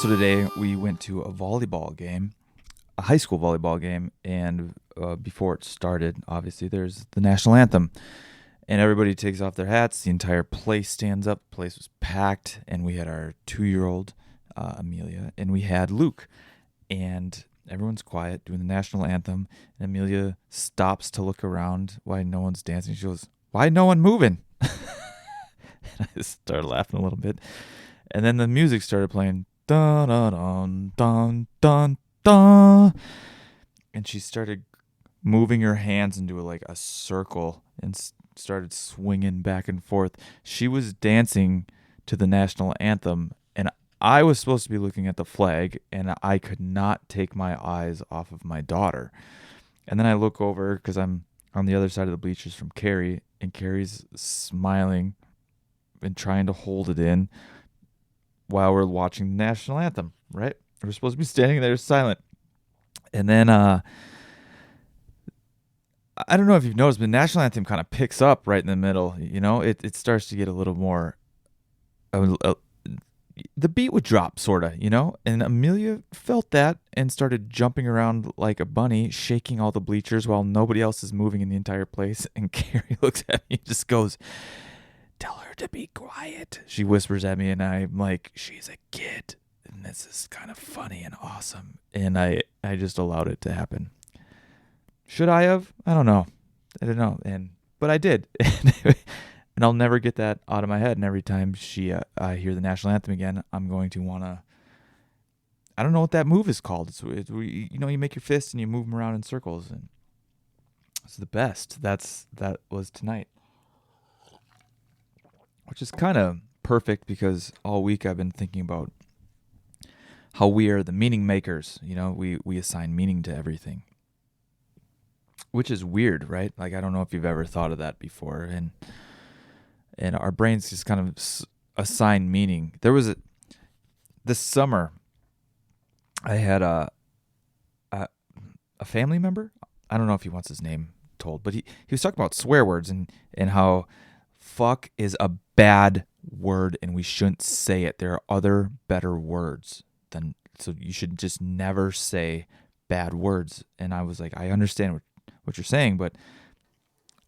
So today we went to a volleyball game, a high school volleyball game, and before it started, obviously there's the national anthem, and everybody takes off their hats. The entire place stands up. The place was packed, and we had our 2-year-old Amelia, and we had Luke, and everyone's quiet doing the national anthem, and Amelia stops to look around why no one's dancing. She goes, "Why no one moving?" And I just started laughing a little bit, and then the music started playing. Dun dun dun dun dun dun, and she started moving her hands into a circle and started swinging back and forth. She was dancing to the national anthem, and I was supposed to be looking at the flag, and I could not take my eyes off of my daughter. And then I look over because I'm on the other side of the bleachers from Carrie, and Carrie's smiling and trying to hold it in while we're watching the national anthem, right? We're supposed to be standing there silent. And then, I don't know if you've noticed, but the national anthem kind of picks up right in the middle. You know, it starts to get a little more, the beat would drop, sort of, you know? And Amelia felt that and started jumping around like a bunny, shaking all the bleachers while nobody else is moving in the entire place. And Carrie looks at me and just goes, "Tell her to be quiet." She whispers at me, and I'm like, "She's a kid, and this is kind of funny and awesome." And I just allowed it to happen. Should I have? I don't know. But I did. And I'll never get that out of my head. And every time I hear the national anthem again, I'm going to want to, I don't know what that move is called. It's you make your fists and you move them around in circles. And it's the best. That was tonight. Which is kind of perfect because all week I've been thinking about how we are the meaning makers. You know, we assign meaning to everything. Which is weird, right? Like, I don't know if you've ever thought of that before. And our brains just kind of assign meaning. There was this summer, I had a family member. I don't know if he wants his name told, but he was talking about swear words and how fuck is a bad word and we shouldn't say it. There are other better words so you should just never say bad words. And I was like, I understand what you're saying, but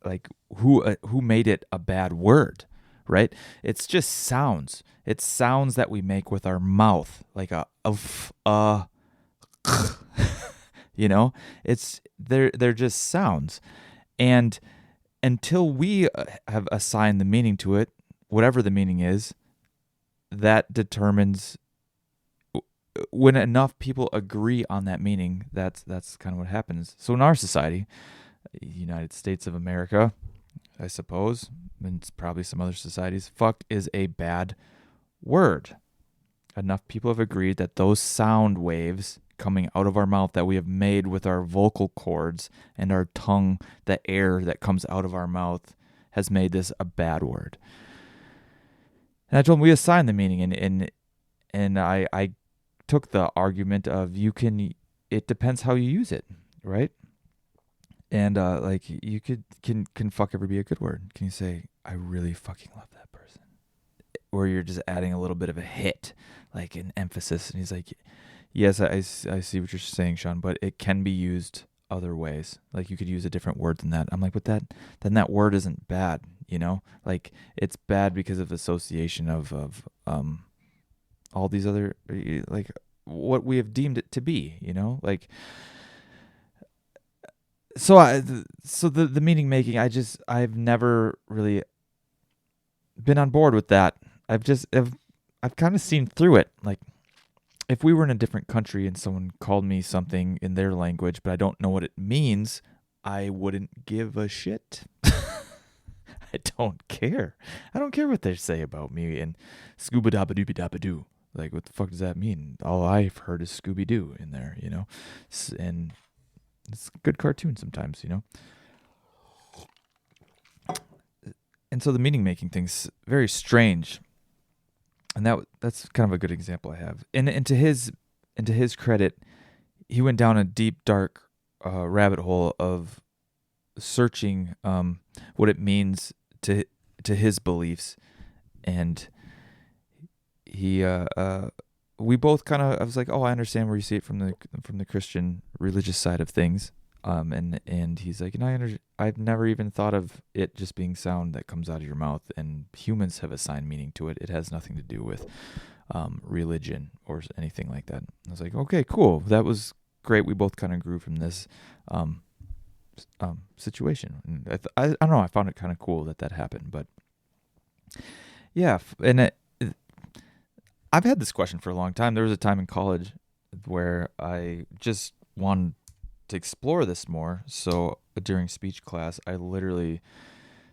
like who made it a bad word, right? It's just sounds. It's sounds that we make with our mouth, like you know, they're just sounds. And until we have assigned the meaning to it, whatever the meaning is, that determines when enough people agree on that meaning, that's kind of what happens. So in our society, United States of America, I suppose, and it's probably some other societies, fuck is a bad word. Enough people have agreed that those sound waves coming out of our mouth that we have made with our vocal cords and our tongue, the air that comes out of our mouth, has made this a bad word. And I told him we assign the meaning, and I took the argument of it depends how you use it, right? And like you can fuck ever be a good word? Can you say, "I really fucking love that person," or you're just adding a little bit of a hit, like an emphasis? And he's like, "Yes, I see what you're saying, Shawn, but it can be used other ways. Like you could use a different word than that." I'm like, "But then that word isn't bad, you know? Like it's bad because of association of all these other, like what we have deemed it to be, you know? Like so the meaning making, I've never really been on board with that. I've kind of seen through it. Like if we were in a different country and someone called me something in their language, but I don't know what it means, I wouldn't give a shit. I don't care. I don't care what they say about me and scuba dabba doobie dabba doo. Like, what the fuck does that mean? All I've heard is Scooby Doo in there, you know? And it's a good cartoon sometimes, you know? And so the meaning making thing's very strange. And that's kind of a good example I have. And to his credit, he went down a deep, dark rabbit hole of searching what it means to his beliefs, and we both kind of, I was like, oh, I understand where you see it from the Christian religious side of things. And he's like, and I've never even thought of it just being sound that comes out of your mouth, and humans have assigned meaning to it. It has nothing to do with religion or anything like that. I was like, okay, cool. That was great. We both kind of grew from this situation. And I don't know. I found it kind of cool that happened. But yeah, I've had this question for a long time. There was a time in college where I just wanted to explore this more. So during speech class, I literally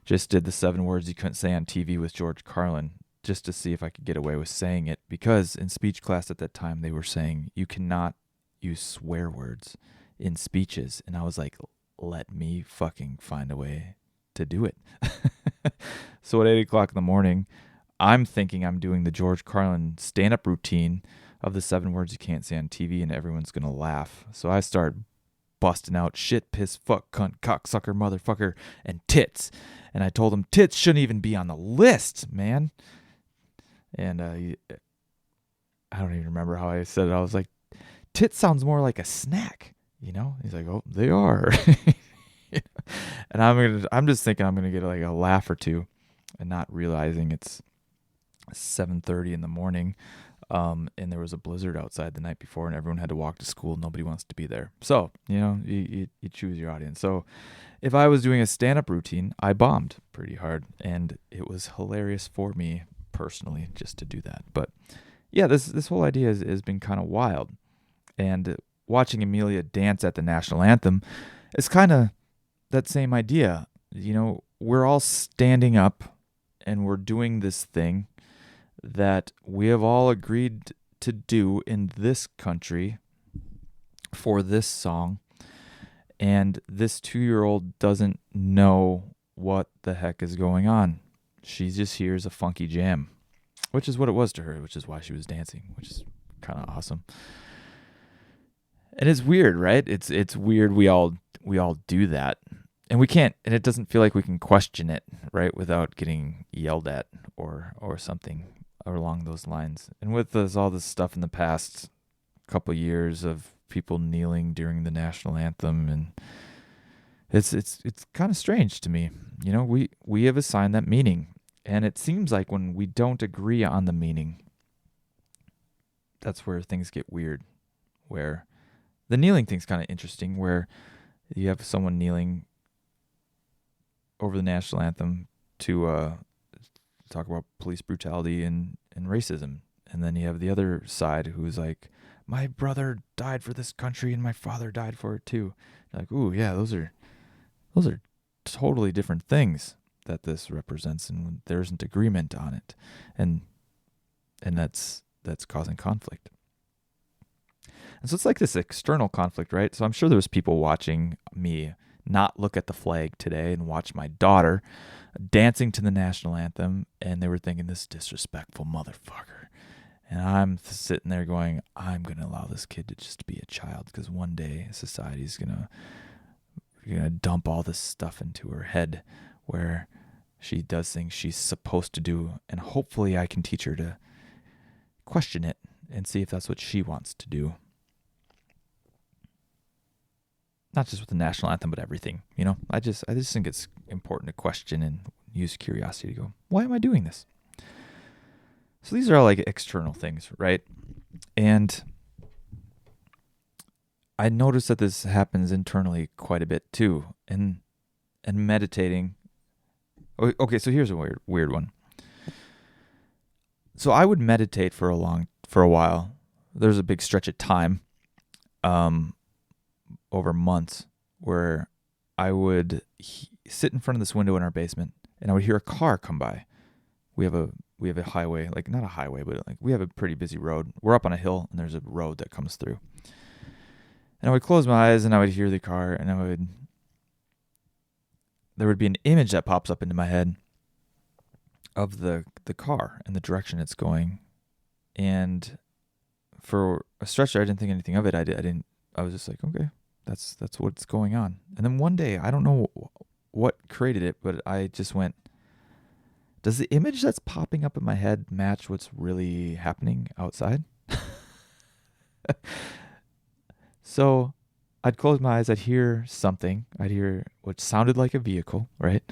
just did the 7 words you couldn't say on TV with George Carlin, just to see if I could get away with saying it. Because in speech class at that time, they were saying you cannot use swear words in speeches. And I was like, let me fucking find a way to do it. So at 8 o'clock in the morning, I'm thinking I'm doing the George Carlin stand-up routine of the 7 words you can't say on TV, and everyone's going to laugh. So I start busting out shit, piss, fuck, cunt, cocksucker, motherfucker, and tits. And I told him tits shouldn't even be on the list, man. And I don't even remember how I said it. I was like, tits sounds more like a snack, you know? He's like, oh, they are. And I'm just thinking I'm gonna get like a laugh or two, and not realizing it's 7:30 in the morning. And there was a blizzard outside the night before, and everyone had to walk to school. Nobody wants to be there. So, you choose your audience. So if I was doing a stand-up routine, I bombed pretty hard, and it was hilarious for me personally just to do that. But yeah, this whole idea has been kind of wild. And watching Amelia dance at the national anthem is kind of that same idea. We're all standing up and we're doing this thing that we have all agreed to do in this country for this song. And this 2-year-old doesn't know what the heck is going on. She just hears a funky jam, which is what it was to her, which is why she was dancing, which is kind of awesome. And it's weird, right? It's weird we all do that. And we can't, and it doesn't feel like we can question it, right, without getting yelled at or something along those lines. And with all this stuff in the past couple years of people kneeling during the national anthem, and it's kind of strange to me. We have assigned that meaning, and it seems like when we don't agree on the meaning, that's where things get weird. Where the kneeling thing's kind of interesting, where you have someone kneeling over the national anthem to talk about police brutality and racism. And then you have the other side who's like, my brother died for this country and my father died for it too. You're like, ooh, yeah, those are totally different things that this represents, and there isn't agreement on it. And that's causing conflict. And so it's like this external conflict, right? So I'm sure there was people watching me not look at the flag today and watch my daughter dancing to the national anthem, and they were thinking, this disrespectful motherfucker. And I'm sitting there going, I'm going to allow this kid to just be a child, because one day society's going to dump all this stuff into her head where she does things she's supposed to do, and hopefully I can teach her to question it and see if that's what she wants to do. Not just with the national anthem, but everything. I just think it's important to question and use curiosity to go, why am I doing this? So these are all like external things, right? And I noticed that this happens internally quite a bit too. And meditating. Okay, so here's a weird one. So I would meditate for a while. There's a big stretch of time, over months, where I would sit in front of this window in our basement, and I would hear a car come by. We have a highway, like not a highway, but like we have a pretty busy road. We're up on a hill, and there's a road that comes through. And I would close my eyes, and I would hear the car, and there would be an image that pops up into my head of the car and the direction it's going. And for a stretch there, I didn't think anything of it. I was just like, okay, that's what's going on. And then one day, I don't know what created it, but I just went, Does the image that's popping up in my head match what's really happening outside? So I'd close my eyes, I'd hear something. I'd hear what sounded like a vehicle, right?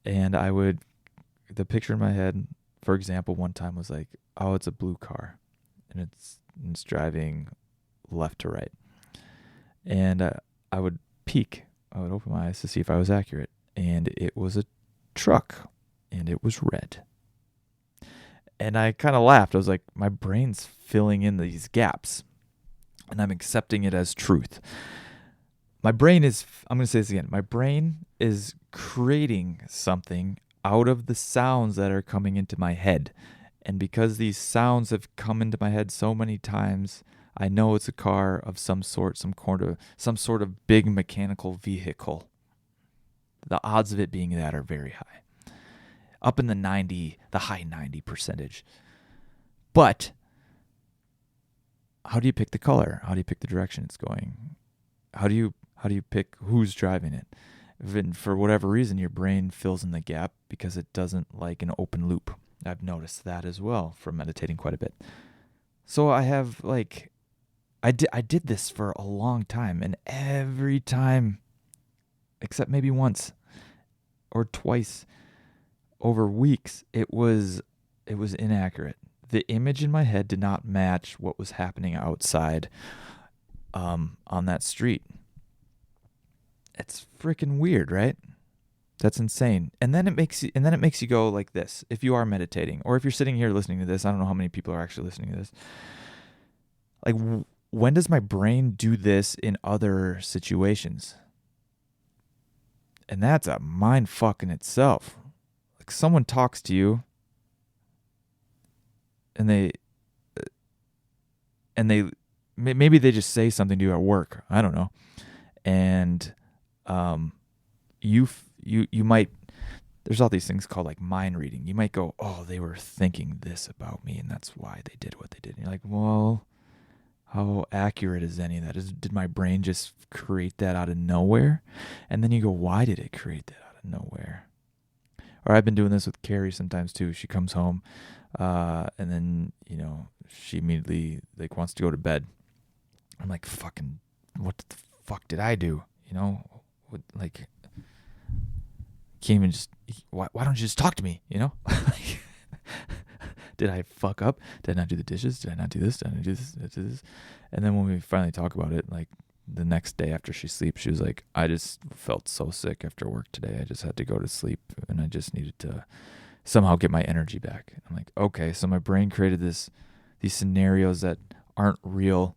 And the picture in my head, for example, one time was like, oh, it's a blue car. And it's driving left to right. And I would peek. I would open my eyes to see if I was accurate. And it was a truck. And it was red. And I kind of laughed. I was like, my brain's filling in these gaps. And I'm accepting it as truth. I'm going to say this again. My brain is creating something out of the sounds that are coming into my head. And because these sounds have come into my head so many times, I know it's a car of some sort, some sort of big mechanical vehicle. The odds of it being that are very high. Up in the high 90%. But how do you pick the color? How do you pick the direction it's going? How do you pick who's driving it? And for whatever reason, your brain fills in the gap because it doesn't like an open loop. I've noticed that as well from meditating quite a bit. So I have I did this for a long time, and every time, except maybe once or twice over weeks, it was inaccurate. The image in my head did not match what was happening outside on that street. It's freaking weird, right? That's insane. And then it makes you go like this. If you are meditating, or if you're sitting here listening to this, I don't know how many people are actually listening to this. Like, when does my brain do this in other situations? And that's a mind fuck in itself. Like, someone talks to you, and maybe they just say something to you at work. I don't know. And you might, there's all these things called like mind reading. You might go, oh, they were thinking this about me, and that's why they did what they did. And you're like, well, how accurate is any of that? Did my brain just create that out of nowhere? And then you go, why did it create that out of nowhere? Or I've been doing this with Carrie sometimes too. She comes home, and then, she immediately wants to go to bed. I'm like, fucking, what the fuck did I do? Can't even just, why don't you just talk to me? Did I fuck up? Did I not do the dishes? Did I not do this? Did I not do this? Did I do this? And then when we finally talk about it, the next day after she sleeps, she was like, I just felt so sick after work today. I just had to go to sleep, and I just needed to somehow get my energy back. I'm like, okay, so my brain created these scenarios that aren't real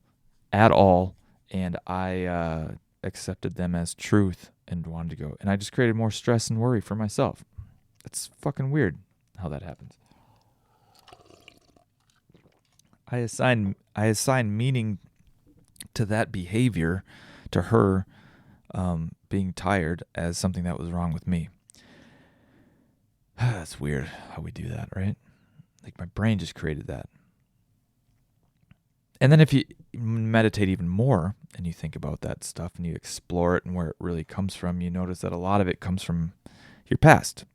at all, and I accepted them as truth and wanted to go. And I just created more stress and worry for myself. It's fucking weird how that happens. I assign meaning to that behavior, to her being tired, as something that was wrong with me. That's weird how we do that, right? Like, my brain just created that. And then if you meditate even more and you think about that stuff and you explore it and where it really comes from, you notice that a lot of it comes from your past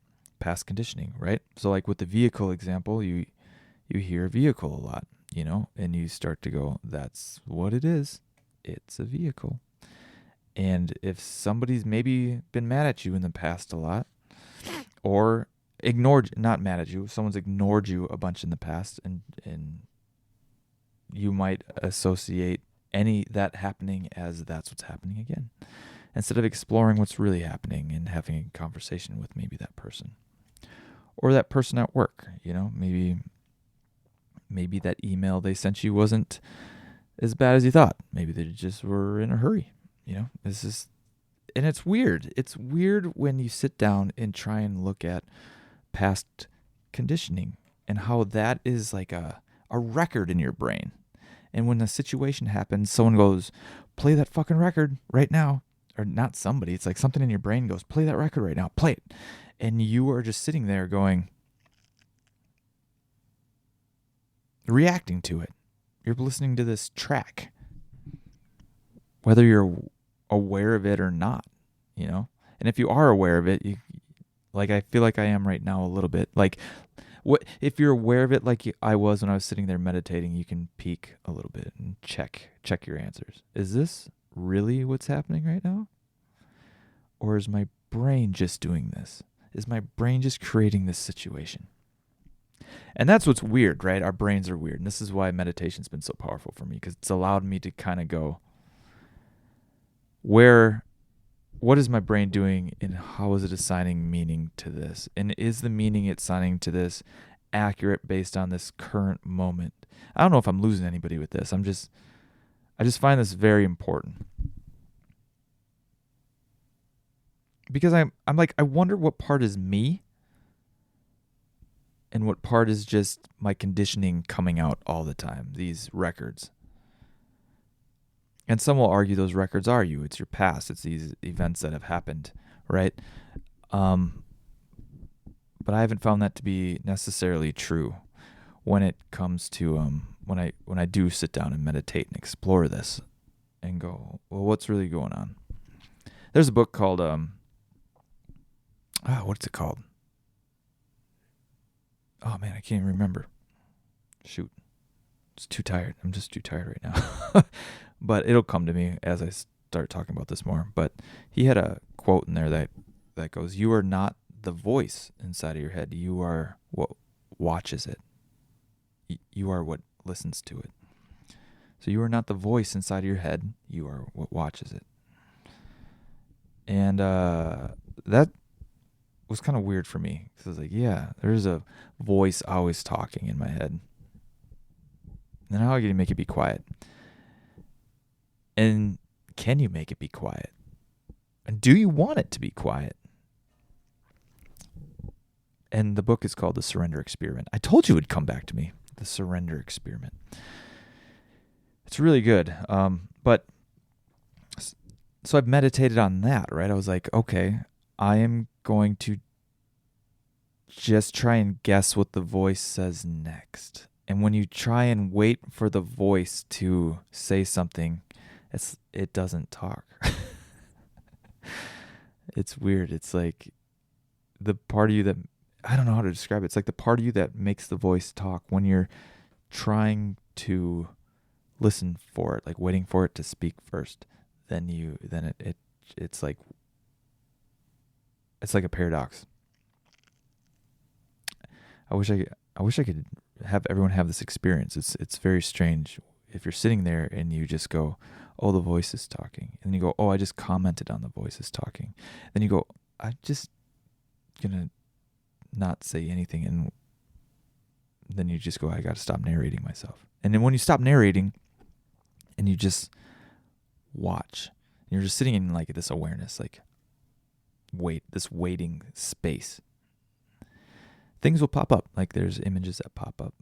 conditioning, right? So like with the vehicle example, you hear vehicle a lot, and you start to go, that's what it is. It's a vehicle. And if somebody's maybe been mad at you in the past a lot, or not mad at you, someone's ignored you a bunch in the past, and you might associate that happening as that's what's happening again, instead of exploring what's really happening and having a conversation with maybe that person or that person at work. Maybe that email they sent you wasn't as bad as you thought. Maybe they just were in a hurry. And it's weird. It's weird when you sit down and try and look at past conditioning and how that is like a record in your brain. And when a situation happens, someone goes, play that fucking record right now. Or not somebody, it's like something in your brain goes, play that record right now, play it. And you are just sitting there going, reacting to it. You're listening to this track, whether you're aware of it or not, And if you are aware of it, Like I feel like I am right now a little bit. Like what if you're aware of it like I was when I was sitting there meditating, you can peek a little bit and check your answers. Is this really what's happening right now? Or is my brain just doing this? Is my brain just creating this situation? And that's what's weird, right? Our brains are weird. And this is why meditation's been so powerful for me, because it's allowed me to kind of go, what is my brain doing and how is it assigning meaning to this? And is the meaning it's assigning to this accurate based on this current moment? I don't know if I'm losing anybody with this. I just find this very important. Because I'm like, I wonder what part is me and what part is just my conditioning coming out all the time, these records. And some will argue those records are you. It's your past. It's these events that have happened, right? But I haven't found that to be necessarily true when it comes to when I do sit down and meditate and explore this and go, well, what's really going on? There's a book called what's it called? Oh man, I can't even remember. Shoot. It's too tired. I'm just too tired right now. But it'll come to me as I start talking about this more. But he had a quote in there that goes, "You are not the voice inside of your head. You are what watches it. You are what listens to it. So you are not the voice inside of your head. You are what watches it." And that was kind of weird for me. Because I was like, yeah, there's a voice always talking in my head. And how are you going to make it be quiet? And can you make it be quiet? And do you want it to be quiet? And the book is called The Surrender Experiment. I told you it would come back to me. The Surrender Experiment. It's really good. But so I've meditated on that, right? I was like, okay, I am going to just try and guess what the voice says next. And when you try and wait for the voice to say something, it doesn't talk. It's weird. It's like the part of you that, I don't know how to describe it. It's like the part of you that makes the voice talk when you're trying to listen for it, like waiting for it to speak first. It's like a paradox. I wish I could have everyone have this experience. It's very strange. If you're sitting there and you just go, oh, the voice is talking. And then you go, oh, I just commented on the voice is talking. Then you go, I'm just going to not say anything. And then you just go, I got to stop narrating myself. And then when you stop narrating and you just watch, you're just sitting in like this awareness, like this waiting space. Things will pop up. Like there's images that pop up.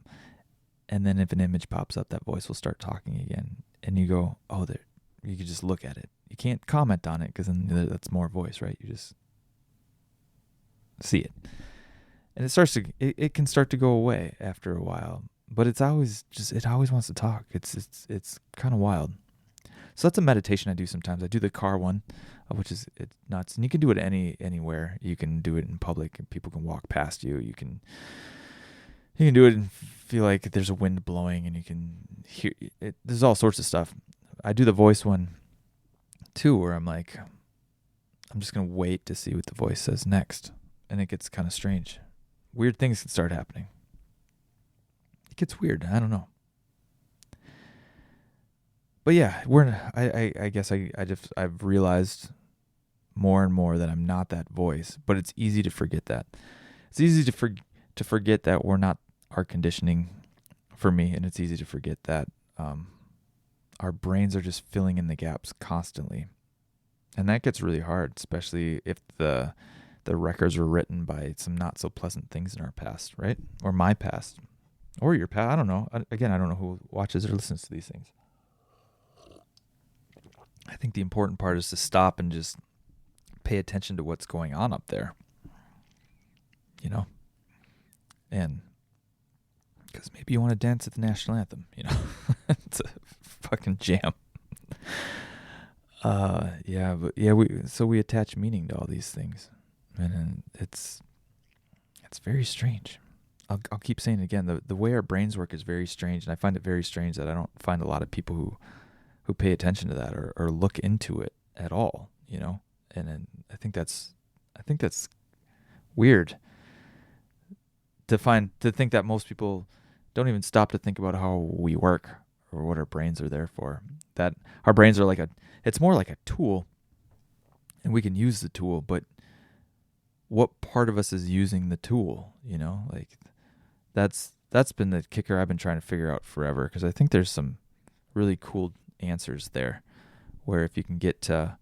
And then if an image pops up, that voice will start talking again. And you go, oh, there. You can just look at it. You can't comment on it because then that's more voice, right? You just see it. And it can start to go away after a while. But it always wants to talk. It's kind of wild. So that's a meditation I do sometimes. I do the car one, which is it's nuts. And you can do it anywhere. You can do it in public and people can walk past you. You can do it and feel like there's a wind blowing and you can hear it. There's all sorts of stuff. I do the voice one too, where I'm like, I'm just going to wait to see what the voice says next. And it gets kind of strange. Weird things can start happening. It gets weird. I don't know. But yeah, I guess I've realized more and more that I'm not that voice, but it's easy to forget that. It's easy to forget that we're not our conditioning for me, and it's easy to forget that our brains are just filling in the gaps constantly. And that gets really hard, especially if the records were written by some not so pleasant things in our past, right? Or my past. Or your past. I don't know. Again, I don't know who watches or listens to these things. I think the important part is to stop and just pay attention to what's going on up there. You know? And because maybe you want to dance at the national anthem, you know? It's a fucking jam. We attach meaning to all these things. And it's very strange. I'll keep saying it again. The way our brains work is very strange, and I find it very strange that I don't find a lot of people who pay attention to that or look into it at all, you know? And I think that's weird to think that most people don't even stop to think about how we work or what our brains are there for. That our brains are it's more like a tool, and we can use the tool, but what part of us is using the tool, you know? Like that's been the kicker I've been trying to figure out forever, because I think there's some really cool answers there, where if you can get to,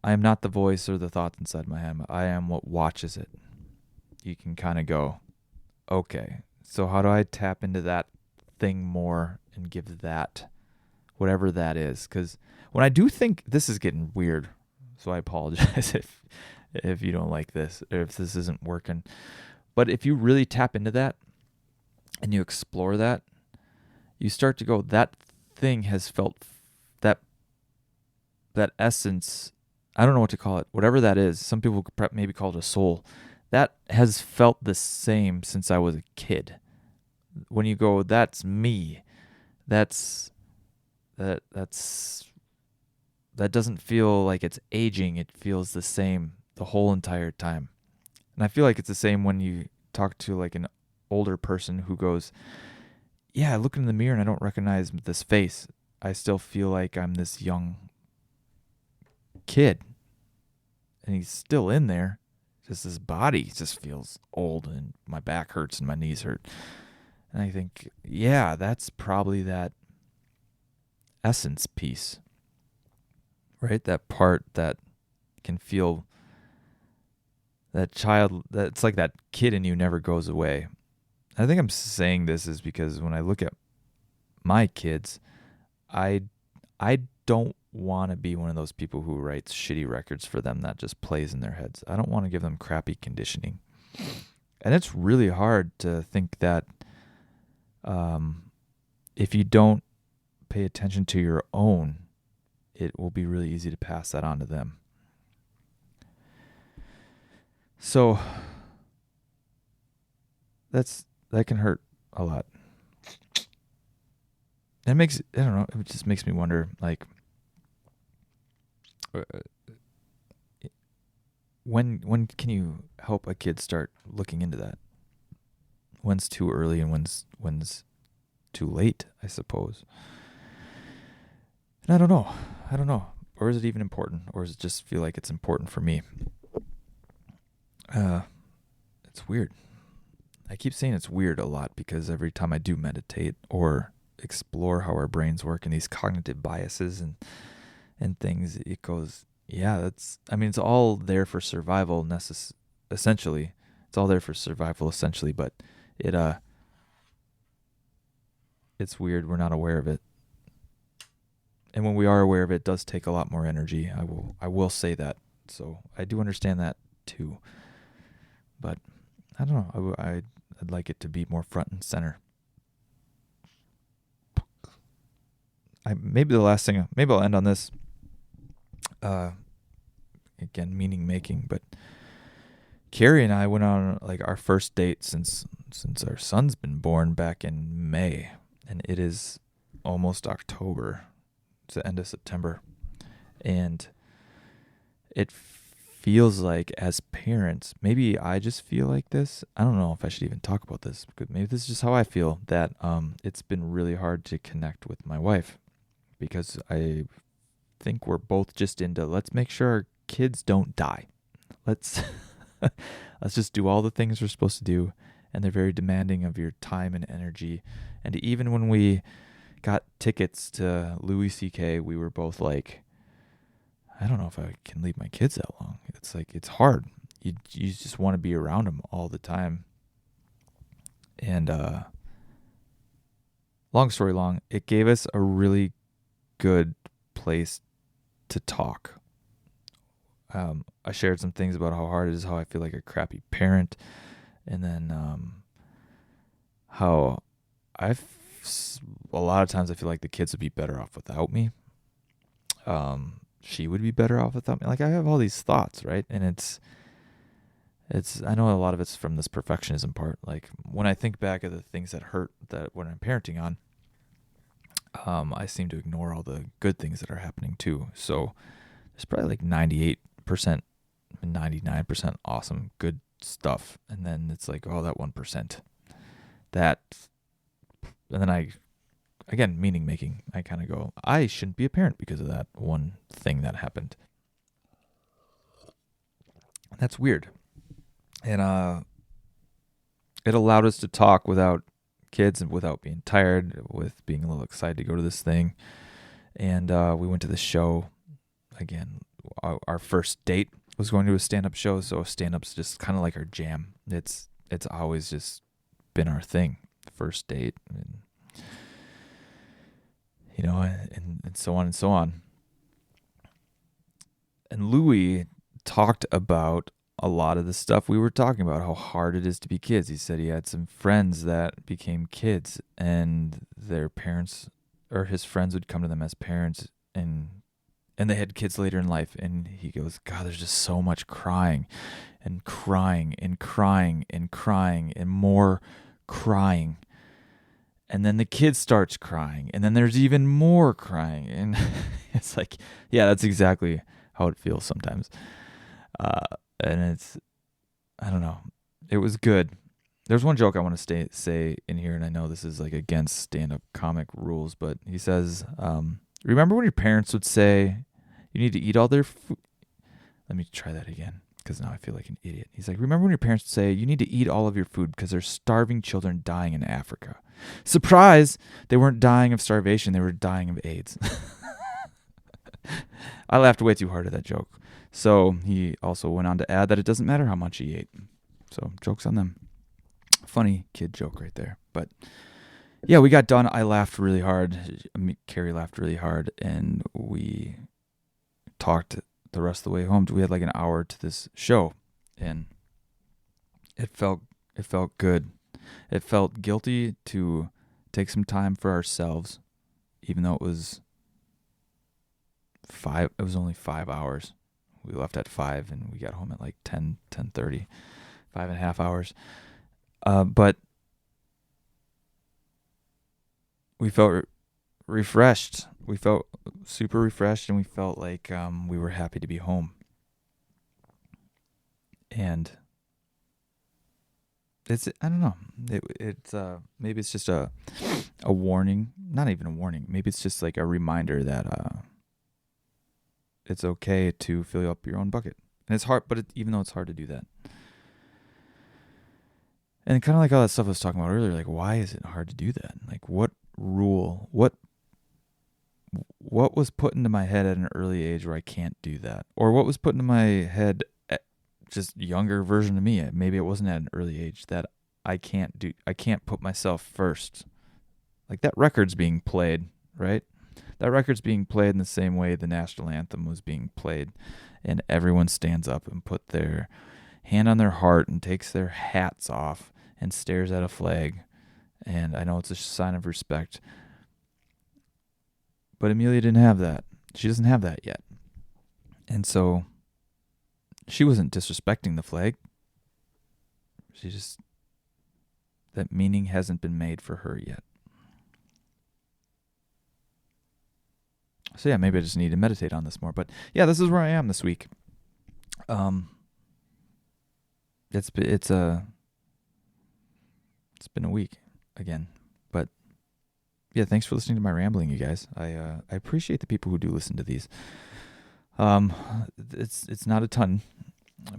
I am not the voice or the thoughts inside my head, I am what watches it. You can kind of go, okay, so how do I tap into that thing more and give that, whatever that is? Because when I do think, this is getting weird, so I apologize if you don't like this, or if this isn't working. But if you really tap into that and you explore that, you start to go, that thing has felt that essence, I don't know what to call it, whatever that is. Some people could maybe call it a soul. That has felt the same since I was a kid. When you go, that's me, that doesn't feel like it's aging. It feels the same the whole entire time. And I feel like it's the same when you talk to like an older person who goes, yeah, I look in the mirror and I don't recognize this face. I still feel like I'm this young kid. And he's still in there. Just his body just feels old, and my back hurts and my knees hurt. And I think, yeah, that's probably that essence piece, right? That part that can feel, that child, that's like that kid in you never goes away. I think I'm saying this is because when I look at my kids, I don't want to be one of those people who writes shitty records for them that just plays in their heads. I don't want to give them crappy conditioning. And it's really hard to think that if you don't pay attention to your own, it will be really easy to pass that on to them. So that can hurt a lot. It makes, I don't know, it just makes me wonder, like, when can you help a kid start looking into that? When's too early and when's too late, I suppose. And I don't know. Or is it even important? Or does it just feel like it's important for me? It's weird. I keep saying it's weird a lot because every time I do meditate or explore how our brains work and these cognitive biases and things, it goes, yeah, it's all there for survival essentially. It's all there for survival essentially, but it's weird. We're not aware of it. And when we are aware of it, it does take a lot more energy. I will say that. So I do understand that too. But I don't know. I'd like it to be more front and center. Maybe the last thing, maybe I'll end on this. Again, meaning making, but Carrie and I went on like our first date since our son's been born back in May, and it is almost October. It's the end of September, and it feels like, as parents, maybe I just feel like this. I don't know if I should even talk about this, because maybe this is just how I feel, that it's been really hard to connect with my wife, because I think we're both just into, let's make sure our kids don't die. Let's just do all the things we're supposed to do, and they're very demanding of your time and energy. And even when we got tickets to Louis C.K., we were both like, I don't know if I can leave my kids that long. It's like, it's hard. You just want to be around them all the time. And long story long, it gave us a really good place to talk. I shared some things about how hard it is, how I feel like a crappy parent, and then how a lot of times I feel like the kids would be better off without me. She would be better off without me. Like, I have all these thoughts, right? And I know a lot of it's from this perfectionism part. Like when I think back of the things that hurt that when I'm parenting on, I seem to ignore all the good things that are happening too. So there's probably like 98%, 99% awesome, good stuff. And then it's like, oh, that 1%. That, and then again, meaning making, I kind of go, I shouldn't be a parent because of that one thing that happened. That's weird. And it allowed us to talk without kids and without being tired, with being a little excited to go to this thing. And we went to this show. Again, our first date was going to a stand-up show, so stand-up's just kind of like our jam. It's always just been our thing. First date, and and so on and so on. And Louis talked about a lot of the stuff we were talking about, how hard it is to be kids. He said he had some friends that became kids, and their parents or his friends would come to them as parents, and they had kids later in life. And he goes, God, there's just so much crying and crying and crying and crying and more crying. And then the kid starts crying, and then there's even more crying. And it's like, yeah, that's exactly how it feels sometimes. And I don't know. It was good. There's one joke I want to say in here, and I know this is like against stand-up comic rules, but he says, remember when your parents would say, you need to eat all their food? Let me try that again, because now I feel like an idiot. He's like, remember when your parents would say, you need to eat all of your food because there's starving children dying in Africa? Surprise! They weren't dying of starvation. They were dying of AIDS. I laughed way too hard at that joke. So he also went on to add that it doesn't matter how much he ate. So joke's on them. Funny kid joke right there. But yeah, we got done. I laughed really hard. Carrie laughed really hard. And we talked the rest of the way home. We had like an hour to this show. And it felt good. It felt guilty to take some time for ourselves, even though it was only 5 hours. We left at 5 and we got home at like 10:30, 5.5 hours. But we felt refreshed. We felt super refreshed, and we felt like we were happy to be home. And I don't know. It's maybe it's just a warning. Not even a warning. Maybe it's just like a reminder that it's okay to fill up your own bucket. And it's hard, but even though it's hard to do that. And kind of like all that stuff I was talking about earlier, like, why is it hard to do that? Like, what rule, what was put into my head at an early age where I can't do that? Or what was put into my head at just younger version of me? Maybe it wasn't at an early age that I can't put myself first. Like that record's being played, right? That record's being played in the same way the national anthem was being played, and everyone stands up and put their hand on their heart and takes their hats off and stares at a flag. And I know it's a sign of respect, but Amelia didn't have that. She doesn't have that yet. And so she wasn't disrespecting the flag. That meaning hasn't been made for her yet. So yeah, maybe I just need to meditate on this more. But yeah, this is where I am this week. It's been a week again, but yeah, thanks for listening to my rambling, you guys. I appreciate the people who do listen to these. It's not a ton,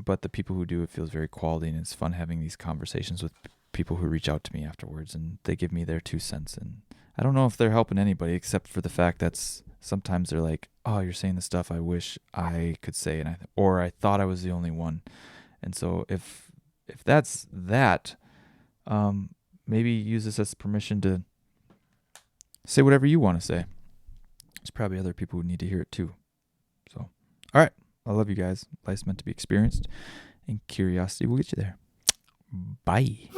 but the people who do, it feels very quality, and it's fun having these conversations with people who reach out to me afterwards, and they give me their 2 cents. And I don't know if they're helping anybody, except for the fact that sometimes they're like, oh, you're saying the stuff I wish I could say, or I thought I was the only one. And so if that's that, maybe use this as permission to say whatever you want to say. There's probably other people who need to hear it too. So, all right. I love you guys. Life's meant to be experienced, and curiosity will get you there. Bye.